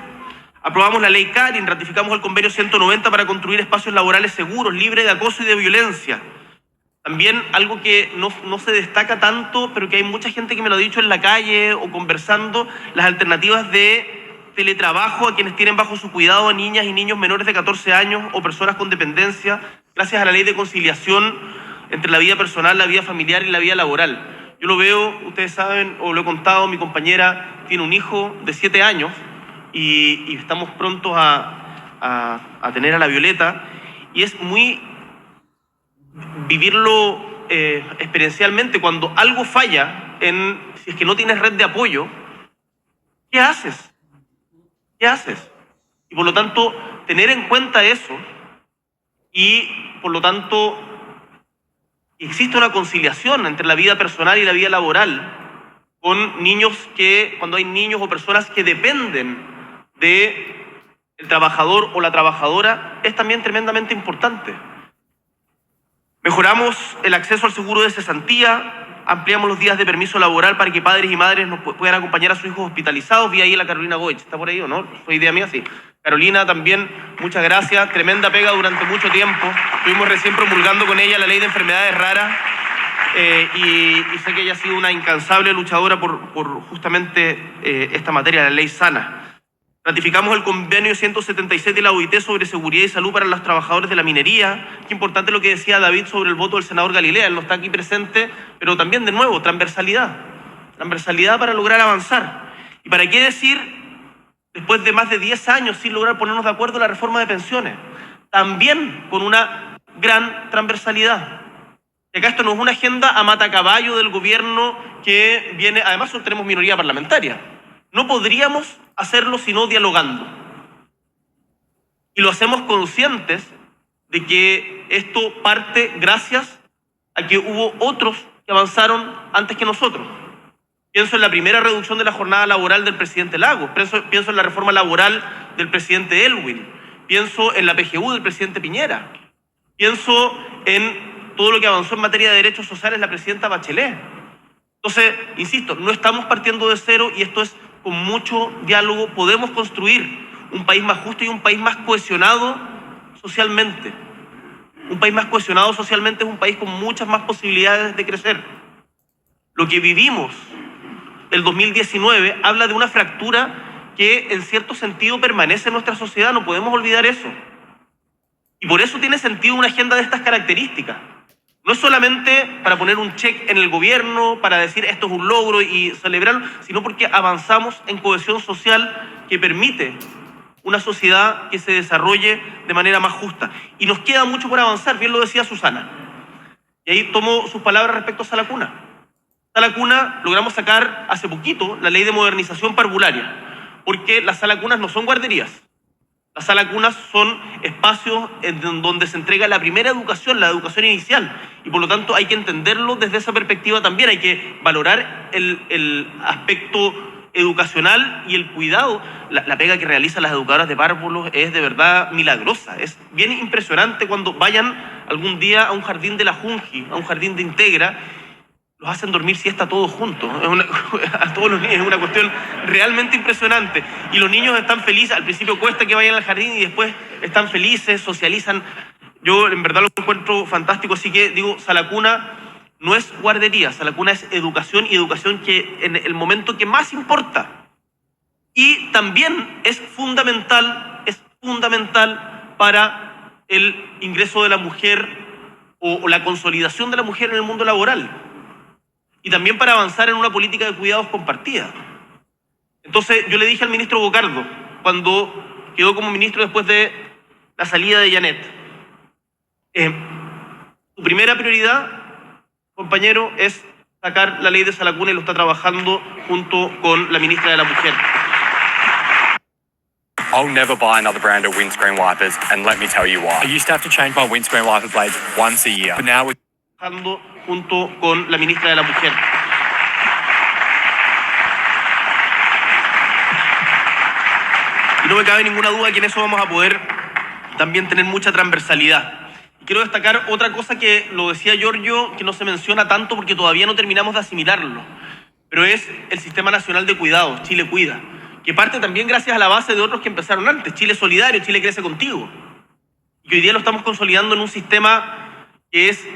Aprobamos la ley Karin, ratificamos el convenio 190 para construir espacios laborales seguros, libres de acoso y de violencia. También algo que no se destaca tanto, pero que hay mucha gente que me lo ha dicho en la calle o conversando, las alternativas de teletrabajo a quienes tienen bajo su cuidado a niñas y niños menores de 14 años o personas con dependencia, gracias a la ley de conciliación entre la vida personal, la vida familiar y la vida laboral. Yo lo veo, ustedes saben, o lo he contado, mi compañera tiene un hijo de 7 años y estamos prontos a tener a la Violeta, y es muy vivirlo experiencialmente. Cuando algo falla, si es que no tienes red de apoyo, ¿qué haces? Y por lo tanto, tener en cuenta eso y por lo tanto existe una conciliación entre la vida personal y la vida laboral con niños cuando hay niños o personas que dependen del trabajador o la trabajadora, es también tremendamente importante. Mejoramos el acceso al seguro de cesantía, ampliamos los días de permiso laboral para que padres y madres nos puedan acompañar a sus hijos hospitalizados. Vi ahí a la Carolina Goich, ¿está por ahí o no? ¿Fue idea mía? Sí. Carolina también, muchas gracias, tremenda pega durante mucho tiempo. Estuvimos recién promulgando con ella la ley de enfermedades raras y sé que ella ha sido una incansable luchadora por justamente esta materia, la ley sana. Ratificamos el convenio 176 de la OIT sobre seguridad y salud para los trabajadores de la minería. Qué importante lo que decía David sobre el voto del senador Galilea. Él no está aquí presente, pero también, de nuevo, transversalidad. Transversalidad para lograr avanzar. ¿Y para qué decir, después de más de 10 años sin lograr ponernos de acuerdo, la reforma de pensiones? También con una gran transversalidad. Y acá esto no es una agenda a matacaballo del gobierno que viene... Además, tenemos minoría parlamentaria. No podríamos hacerlo sino dialogando. Y lo hacemos conscientes de que esto parte gracias a que hubo otros que avanzaron antes que nosotros. Pienso en la primera reducción de la jornada laboral del presidente Lagos, pienso en la reforma laboral del presidente Elwin, pienso en la PGU del presidente Piñera, pienso en todo lo que avanzó en materia de derechos sociales la presidenta Bachelet. Entonces, insisto, no estamos partiendo de cero y esto es con mucho diálogo. Podemos construir un país más justo y un país más cohesionado socialmente. Un país más cohesionado socialmente es un país con muchas más posibilidades de crecer. Lo que vivimos el 2019 habla de una fractura que en cierto sentido permanece en nuestra sociedad, no podemos olvidar eso. Y por eso tiene sentido una agenda de estas características. No es solamente para poner un check en el gobierno, para decir esto es un logro y celebrarlo, sino porque avanzamos en cohesión social que permite una sociedad que se desarrolle de manera más justa. Y nos queda mucho por avanzar, bien lo decía Susana. Y ahí tomo sus palabras respecto a Sala Cuna. Sala Cuna logramos sacar hace poquito la ley de modernización parvularia, porque las sala cunas no son guarderías. Las sala cunas son espacios en donde se entrega la primera educación, la educación inicial, y por lo tanto hay que entenderlo desde esa perspectiva también. Hay que valorar el aspecto educacional y el cuidado. La pega que realizan las educadoras de párvulos es de verdad milagrosa. Es bien impresionante cuando vayan algún día a un jardín de la Junji, a un jardín de Integra, los hacen dormir siesta todos juntos. A todos los niños es una cuestión realmente impresionante. Y los niños están felices. Al principio cuesta que vayan al jardín y después están felices, socializan. Yo en verdad lo encuentro fantástico. Así que digo, Sala Cuna no es guardería. Sala Cuna es educación, y educación que en el momento que más importa. Y también es fundamental para el ingreso de la mujer o la consolidación de la mujer en el mundo laboral. Y también para avanzar en una política de cuidados compartida. Entonces yo le dije al ministro Bocardo, cuando quedó como ministro después de la salida de Janet, su primera prioridad, compañero, es sacar la ley de Sala Cuna, y lo está trabajando junto con la ministra de la Mujer. I'll never buy another brand of windscreen wipers, and let me tell you why. I used to have to change my windscreen wiper blades once a year, but now with junto con la ministra de la Mujer. Y no me cabe ninguna duda que en eso vamos a poder también tener mucha transversalidad. Y quiero destacar otra cosa que lo decía Giorgio, que no se menciona tanto porque todavía no terminamos de asimilarlo, pero es el Sistema Nacional de Cuidados, Chile Cuida, que parte también gracias a la base de otros que empezaron antes, Chile Solidario, Chile Crece Contigo. Y que hoy día lo estamos consolidando en un sistema que es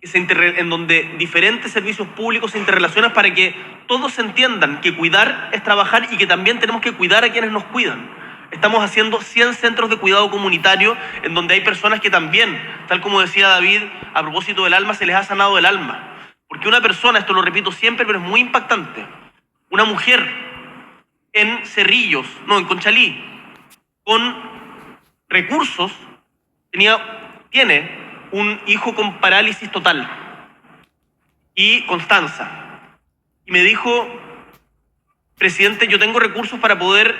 en donde diferentes servicios públicos se interrelacionan para que todos entiendan que cuidar es trabajar y que también tenemos que cuidar a quienes nos cuidan. Estamos haciendo 100 centros de cuidado comunitario en donde hay personas que también, tal como decía David, a propósito del alma, se les ha sanado el alma. Porque una persona, esto lo repito siempre, pero es muy impactante, una mujer en en Conchalí, con recursos, tiene un hijo con parálisis total, y Constanza, y me dijo: presidente, yo tengo recursos para poder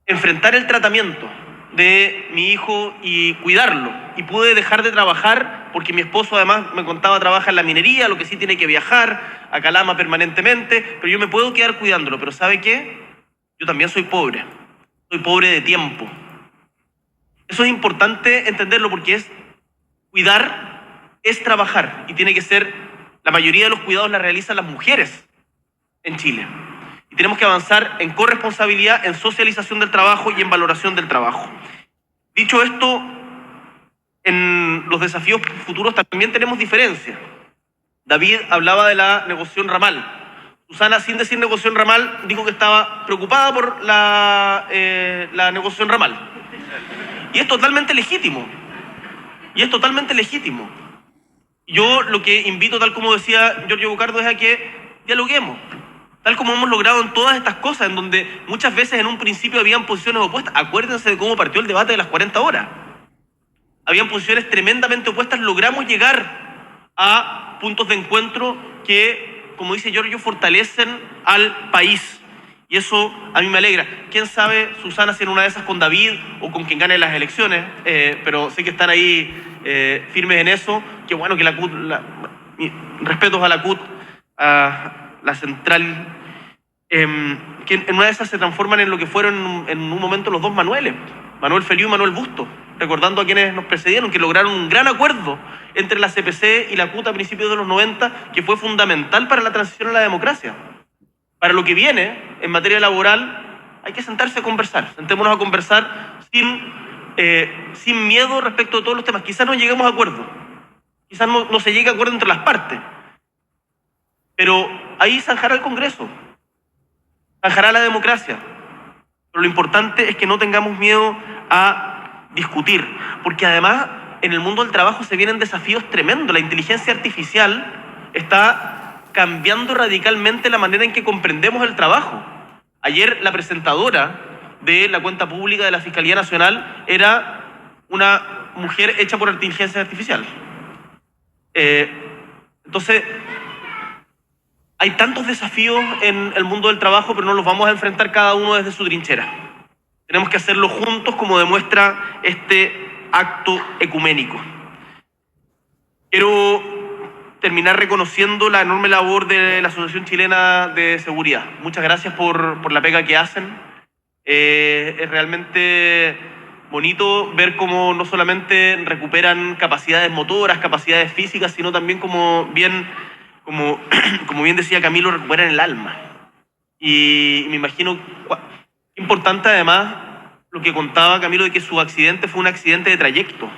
enfrentar el tratamiento de mi hijo y cuidarlo, y pude dejar de trabajar porque mi esposo, además me contaba, trabaja en la minería, lo que sí tiene que viajar a Calama permanentemente, pero yo me puedo quedar cuidándolo. Pero ¿sabe qué? Yo también soy pobre de tiempo. Eso es importante entenderlo, porque cuidar es trabajar, y tiene que ser, la mayoría de los cuidados la realizan las mujeres en Chile. Y tenemos que avanzar en corresponsabilidad, en socialización del trabajo y en valoración del trabajo. Dicho esto, en los desafíos futuros también tenemos diferencias. David hablaba de la negociación ramal. Susana, sin decir negociación ramal, dijo que estaba preocupada por la negociación ramal. Y es totalmente legítimo. Yo lo que invito, tal como decía Giorgio Bocardo, es a que dialoguemos, tal como hemos logrado en todas estas cosas, en donde muchas veces en un principio habían posiciones opuestas. Acuérdense de cómo partió el debate de las 40 horas. Habían posiciones tremendamente opuestas. Logramos llegar a puntos de encuentro que, como dice Giorgio, fortalecen al país. Y eso a mí me alegra. Quién sabe, Susana, si en una de esas con David o con quien gane las elecciones, pero sé que están ahí firmes en eso. Qué bueno que la CUT, respetos a la CUT, a la central, que en una de esas se transforman en lo que fueron en un momento los dos Manueles, Manuel Feliu y Manuel Bustos, recordando a quienes nos precedieron, que lograron un gran acuerdo entre la CPC y la CUT a principios de los 90, que fue fundamental para la transición a la democracia. Para lo que viene en materia laboral hay que sentarse a conversar. Sentémonos a conversar sin miedo respecto de todos los temas. Quizás no lleguemos a acuerdo, quizás no se llegue a acuerdo entre las partes, pero ahí zanjará el Congreso, zanjará la democracia, Pero lo importante es que no tengamos miedo a discutir, porque además en el mundo del trabajo se vienen desafíos tremendos. La inteligencia artificial está cambiando radicalmente la manera en que comprendemos el trabajo. Ayer la presentadora de la cuenta pública de la Fiscalía Nacional era una mujer hecha por inteligencia artificial. Entonces, hay tantos desafíos en el mundo del trabajo, pero no los vamos a enfrentar cada uno desde su trinchera. Tenemos que hacerlo juntos, como demuestra este acto ecuménico. Quiero terminar reconociendo la enorme labor de la Asociación Chilena de Seguridad. Muchas gracias por la pega que hacen. Es realmente bonito ver cómo no solamente recuperan capacidades motoras, capacidades físicas, sino también como bien decía Camilo, recuperan el alma. Y me imagino importante además lo que contaba Camilo de que su accidente fue un accidente de trayecto.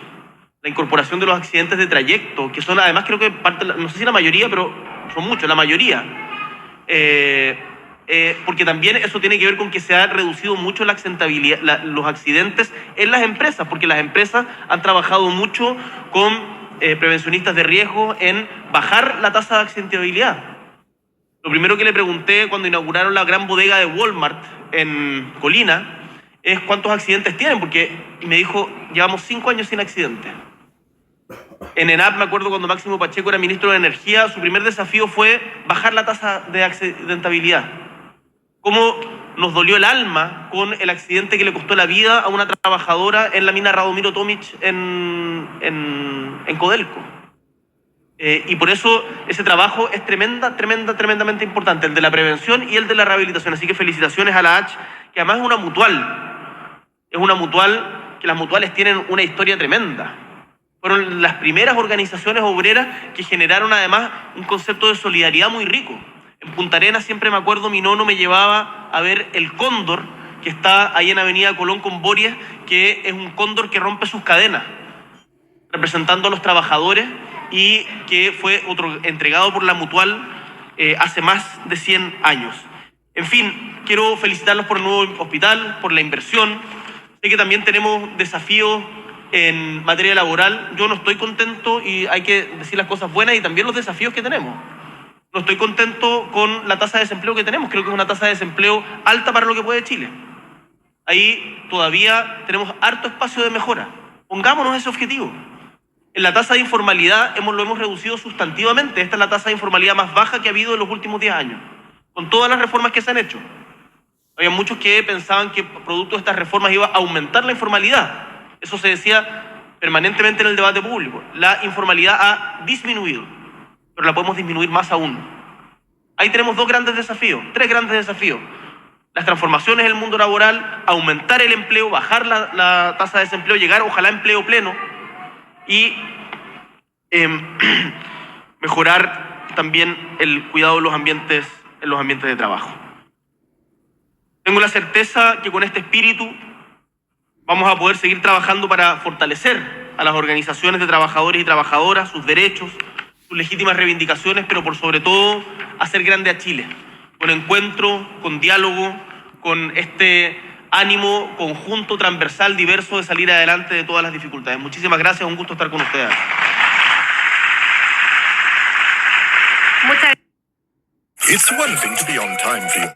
La incorporación de los accidentes de trayecto, que son además creo que parte, no sé si la mayoría, pero son muchos, la mayoría. Porque también eso tiene que ver con que se ha reducido mucho la accidentabilidad, los accidentes en las empresas, porque las empresas han trabajado mucho con prevencionistas de riesgo en bajar la tasa de accidentabilidad. Lo primero que le pregunté cuando inauguraron la gran bodega de Walmart en Colina es cuántos accidentes tienen, porque me dijo, llevamos 5 años sin accidentes. En ENAP, me acuerdo cuando Máximo Pacheco era ministro de Energía, su primer desafío fue bajar la tasa de accidentabilidad. Cómo nos dolió el alma con el accidente que le costó la vida a una trabajadora en la mina Radomiro Tomic en Codelco. Y por eso ese trabajo es tremendamente importante, el de la prevención y el de la rehabilitación. Así que felicitaciones a la H, que además es una mutual. Es una mutual que las mutuales tienen una historia tremenda. Fueron las primeras organizaciones obreras que generaron además un concepto de solidaridad muy rico. En Punta Arenas siempre me acuerdo, mi nono me llevaba a ver el cóndor que está ahí en Avenida Colón con Bories, que es un cóndor que rompe sus cadenas, representando a los trabajadores, y que fue entregado por la mutual hace más de 100 años. En fin, quiero felicitarlos por el nuevo hospital, por la inversión. Sé que también tenemos desafíos en materia laboral. Yo no estoy contento, y hay que decir las cosas buenas y también los desafíos que tenemos. No estoy contento con la tasa de desempleo que tenemos. Creo que es una tasa de desempleo alta para lo que puede Chile. Ahí todavía tenemos harto espacio de mejora. Pongámonos ese objetivo. En la tasa de informalidad lo hemos reducido sustantivamente. Esta es la tasa de informalidad más baja que ha habido en los últimos 10 años, con todas las reformas que se han hecho. Había muchos que pensaban que producto de estas reformas iba a aumentar la informalidad. Eso se decía permanentemente en el debate público. La informalidad ha disminuido, pero la podemos disminuir más aún. Ahí tenemos tres grandes desafíos. Las transformaciones en el mundo laboral, aumentar el empleo, bajar la tasa de desempleo, llegar ojalá a empleo pleno y mejorar también el cuidado de los ambientes, en los ambientes de trabajo. Tengo la certeza que con este espíritu vamos a poder seguir trabajando para fortalecer a las organizaciones de trabajadores y trabajadoras, sus derechos, sus legítimas reivindicaciones, pero por sobre todo hacer grande a Chile, con encuentro, con diálogo, con este ánimo conjunto, transversal, diverso de salir adelante de todas las dificultades. Muchísimas gracias, un gusto estar con ustedes. It's one thing to be on time for you.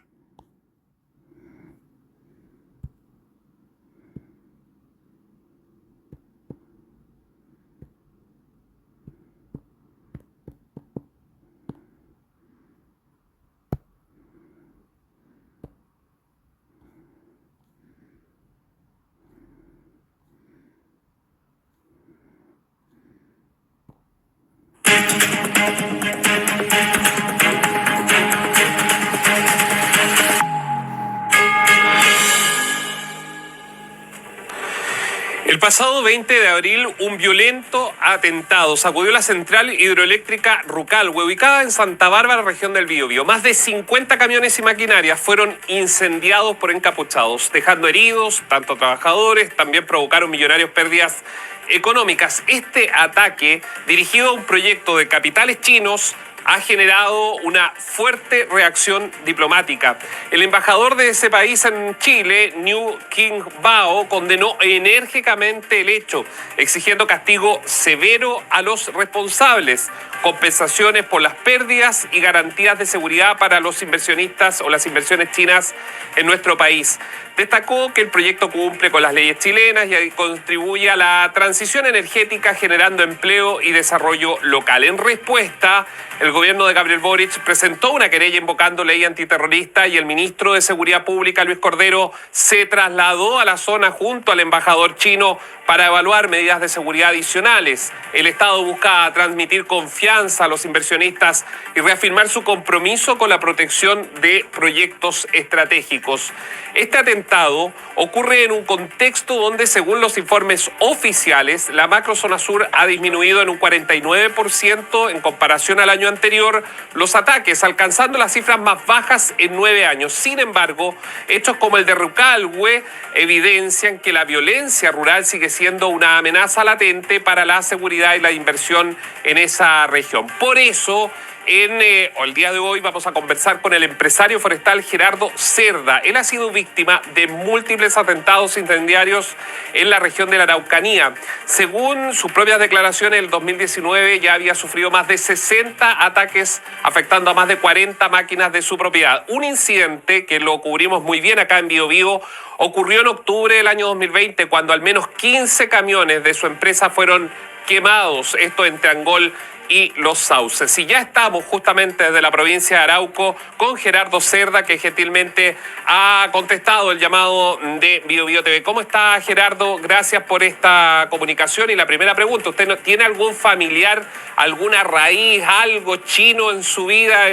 El pasado 20 de abril, un violento atentado sacudió la central hidroeléctrica Rucalhue, ubicada en Santa Bárbara, región del Biobío. Más de 50 camiones y maquinarias fueron incendiados por encapuchados, dejando heridos, tanto trabajadores, también provocaron millonarias pérdidas económicas. Este ataque, dirigido a un proyecto de capitales chinos, ha generado una fuerte reacción diplomática. El embajador de ese país en Chile, Nhu King Bao, condenó enérgicamente el hecho, exigiendo castigo severo a los responsables, compensaciones por las pérdidas y garantías de seguridad para los inversionistas o las inversiones chinas en nuestro país. Destacó que el proyecto cumple con las leyes chilenas y contribuye a la transición energética, generando empleo y desarrollo local. En respuesta, el gobierno de Gabriel Boric presentó una querella invocando ley antiterrorista y el ministro de Seguridad Pública, Luis Cordero, se trasladó a la zona junto al embajador chino para evaluar medidas de seguridad adicionales. El Estado busca transmitir confianza a los inversionistas y reafirmar su compromiso con la protección de proyectos estratégicos. Este atentado ocurre en un contexto donde, según los informes oficiales, la macrozona sur ha disminuido en un 49% en comparación al año anterior los ataques, alcanzando las cifras más bajas en 9 años. Sin embargo, hechos como el de Rucalhue evidencian que la violencia rural sigue siendo una amenaza latente para la seguridad y la inversión en esa región. Por eso, el día de hoy vamos a conversar con el empresario forestal Gerardo Cerda. Él ha sido víctima de múltiples atentados incendiarios en la región de la Araucanía. Según sus propias declaraciones, en el 2019 ya había sufrido más de 60 ataques afectando a más de 40 máquinas de su propiedad. Un incidente que lo cubrimos muy bien acá en Bio Vivo ocurrió en octubre del año 2020, cuando al menos 15 camiones de su empresa fueron quemados, esto entre Angol y Los Sauces. Y ya estamos justamente desde la provincia de Arauco con Gerardo Cerda, que gentilmente ha contestado el llamado de Bio Bio TV. ¿Cómo está, Gerardo? Gracias por esta comunicación. Y la primera pregunta, ¿usted tiene algún familiar, alguna raíz, algo chino en su vida,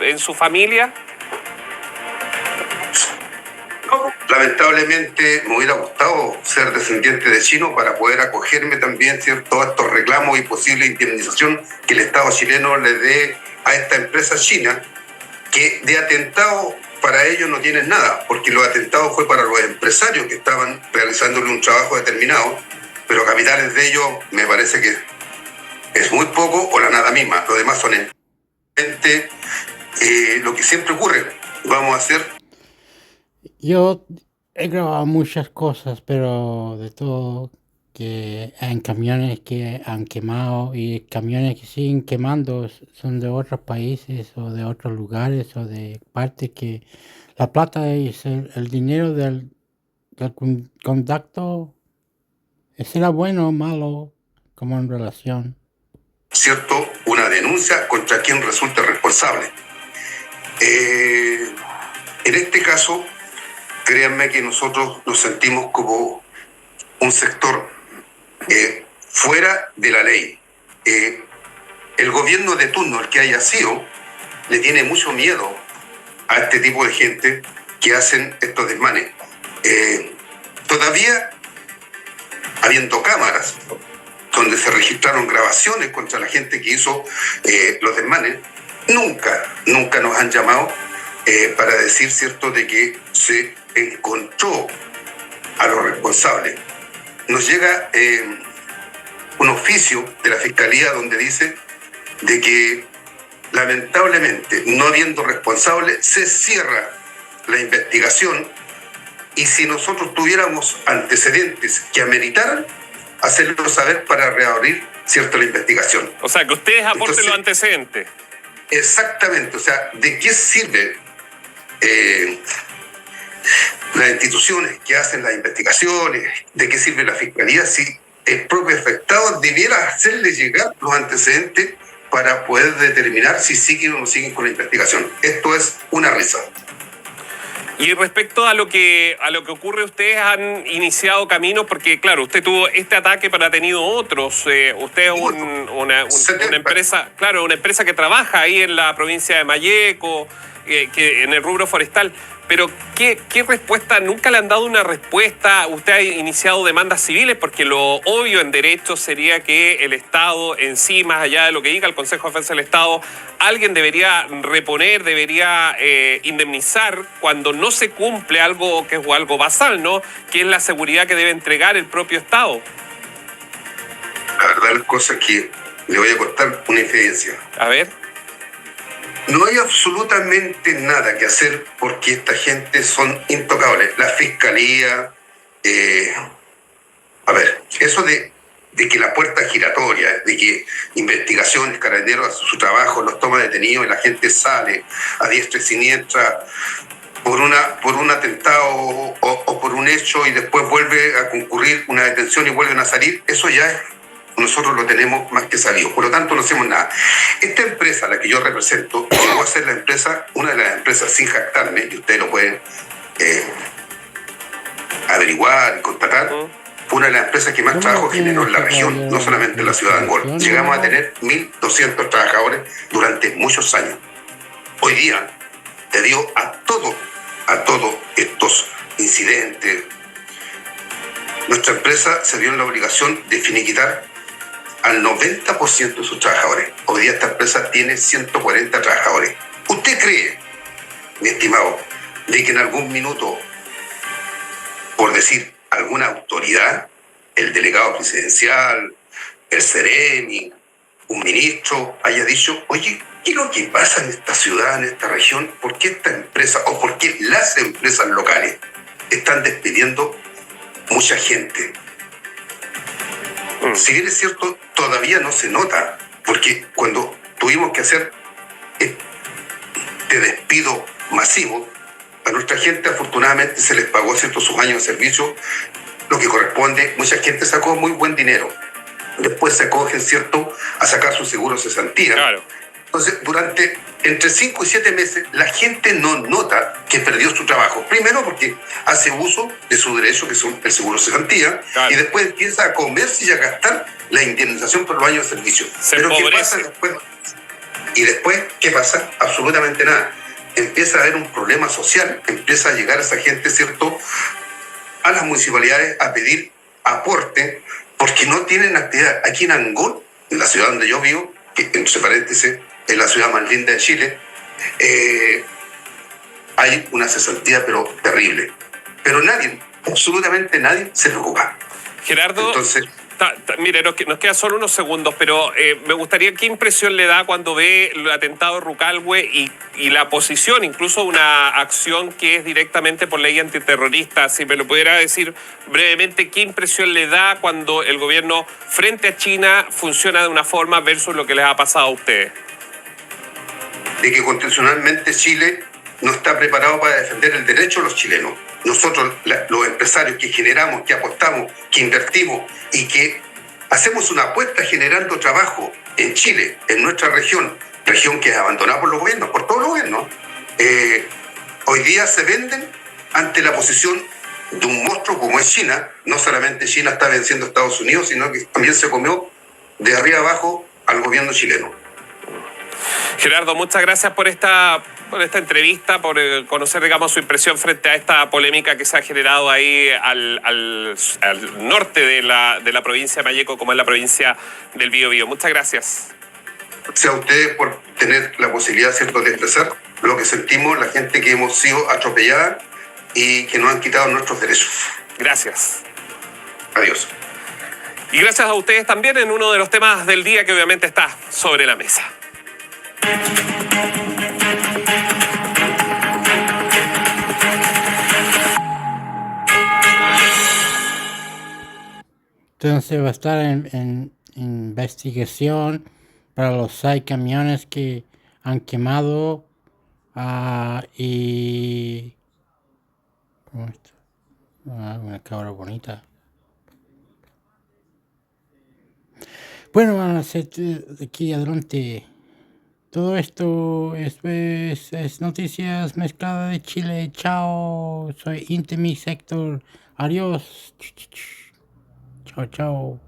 en su familia? Lamentablemente me hubiera gustado ser descendiente de chino para poder acogerme también, ¿cierto?, a estos reclamos y posible indemnización que el Estado chileno le dé a esta empresa china, que de atentado para ellos no tienen nada, porque los atentados fue para los empresarios que estaban realizándole un trabajo determinado, pero capitales de ellos me parece que es muy poco o la nada misma. Lo demás son lo que siempre ocurre. Vamos a hacer... Yo he grabado muchas cosas, pero de todo, que en camiones que han quemado y camiones que siguen quemando son de otros países o de otros lugares o de partes que la plata es el dinero del contacto. ¿Será bueno o malo como en relación? ¿Cierto? Una denuncia contra quien resulte responsable. En este caso, créanme que nosotros nos sentimos como un sector fuera de la ley. El gobierno de turno, el que haya sido, le tiene mucho miedo a este tipo de gente que hacen estos desmanes. Todavía, habiendo cámaras donde se registraron grabaciones contra la gente que hizo los desmanes, nunca nos han llamado para decir, ¿cierto?, de que se encontró a los responsables. Nos llega un oficio de la Fiscalía donde dice de que lamentablemente, no habiendo responsable, se cierra la investigación, y si nosotros tuviéramos antecedentes que ameritaran, hacerlo saber para reabrir, ¿cierto?, la investigación. O sea, que ustedes aporten los antecedentes. Exactamente. O sea, ¿de qué sirve las instituciones que hacen las investigaciones? ¿De qué sirve la Fiscalía si el propio afectado debiera hacerle llegar los antecedentes para poder determinar si siguen o no siguen con la investigación? Esto es una risa. Y respecto a lo que ocurre, ustedes han iniciado caminos, porque claro, usted tuvo este ataque, pero ha tenido otros. Usted es una empresa, claro, una empresa que trabaja ahí en la provincia de Malleco, que en el rubro forestal. Pero ¿qué respuesta? ¿Nunca le han dado una respuesta? Usted ha iniciado demandas civiles, porque lo obvio en derecho sería que el Estado en sí, más allá de lo que diga el Consejo de Defensa del Estado, alguien debería reponer, debería indemnizar cuando no se cumple algo que es algo basal, ¿no?, que es la seguridad que debe entregar el propio Estado. La verdad, la cosa es que le voy a contar una infidencia. A ver. No hay absolutamente nada que hacer porque esta gente son intocables. La fiscalía, eso de que la puerta es giratoria, de que investigaciones, carabineros hacen su trabajo, los toma detenidos y la gente sale a diestra y siniestra por un atentado o por un hecho y después vuelve a concurrir una detención y vuelven a salir, eso ya es, nosotros lo tenemos más que sabido. Por lo tanto, no hacemos nada. Esta empresa, la que yo represento, llegó a ser la empresa, una de las empresas, sin jactarme, y ustedes lo pueden averiguar y constatar, fue una de las empresas que más trabajo generó en la región, no solamente en la ciudad de Angol. Llegamos a tener 1.200 trabajadores durante muchos años. Hoy día, debido a todos estos incidentes, nuestra empresa se vio en la obligación de finiquitar al 90% de sus trabajadores. Hoy día esta empresa tiene 140 trabajadores. ¿Usted cree, mi estimado, de que en algún minuto, por decir alguna autoridad, el delegado presidencial, el Ceremi, un ministro, haya dicho, oye, ¿qué es lo que pasa en esta ciudad, en esta región? ¿Por qué esta empresa o por qué las empresas locales están despidiendo mucha gente? Si bien es cierto, todavía no se nota, porque cuando tuvimos que hacer este despido masivo, a nuestra gente afortunadamente se les pagó ciertos sus años de servicio, lo que corresponde. Mucha gente sacó muy buen dinero. Después se acogen, ¿cierto?, a sacar sus seguros de cesantía. Claro. Entonces, durante entre 5 y 7 meses, la gente no nota que perdió su trabajo. Primero porque hace uso de su derecho, que es el seguro de cesantía, claro, y después empieza a comerse y a gastar la indemnización por los años de servicio. Pero ¿qué pasa después? Y después, ¿qué pasa? Absolutamente nada. Empieza a haber un problema social, empieza a llegar esa gente, ¿cierto?, a las municipalidades a pedir aporte porque no tienen actividad. Aquí en Angol, en la ciudad donde yo vivo, que entre paréntesis es la ciudad más linda de Chile, hay una cesantía pero terrible. Pero nadie, absolutamente nadie se preocupa. Gerardo, entonces, mire, nos quedan solo unos segundos, pero me gustaría, ¿qué impresión le da cuando ve el atentado de Rucalhue y la posición, incluso una acción que es directamente por ley antiterrorista? Si me lo pudiera decir brevemente, ¿qué impresión le da cuando el gobierno frente a China funciona de una forma versus lo que les ha pasado a ustedes? De que constitucionalmente Chile no está preparado para defender el derecho de los chilenos. Nosotros, los empresarios que generamos, que apostamos, que invertimos y que hacemos una apuesta generando trabajo en Chile, en nuestra región que es abandonada por los gobiernos, por todos los gobiernos, hoy día se venden ante la posición de un monstruo como es China. No solamente China está venciendo a Estados Unidos, sino que también se comió de arriba abajo al gobierno chileno. Gerardo, muchas gracias por esta entrevista, por conocer, digamos, su impresión frente a esta polémica que se ha generado ahí al norte de la provincia de Malleco, como es la provincia del Biobío. Muchas gracias. Gracias a ustedes por tener la posibilidad, ¿cierto?, de expresar lo que sentimos, la gente que hemos sido atropellada y que nos han quitado nuestros derechos. Gracias. Adiós. Y gracias a ustedes también en uno de los temas del día que obviamente está sobre la mesa. Entonces va a estar en investigación para los 6 camiones que han quemado y... ¿Cómo está? Una cabra bonita. Bueno, van a ser de aquí adelante. Todo esto es noticias mezcladas de Chile. Chao, soy Intimi Sector. Adiós. Chao, chao.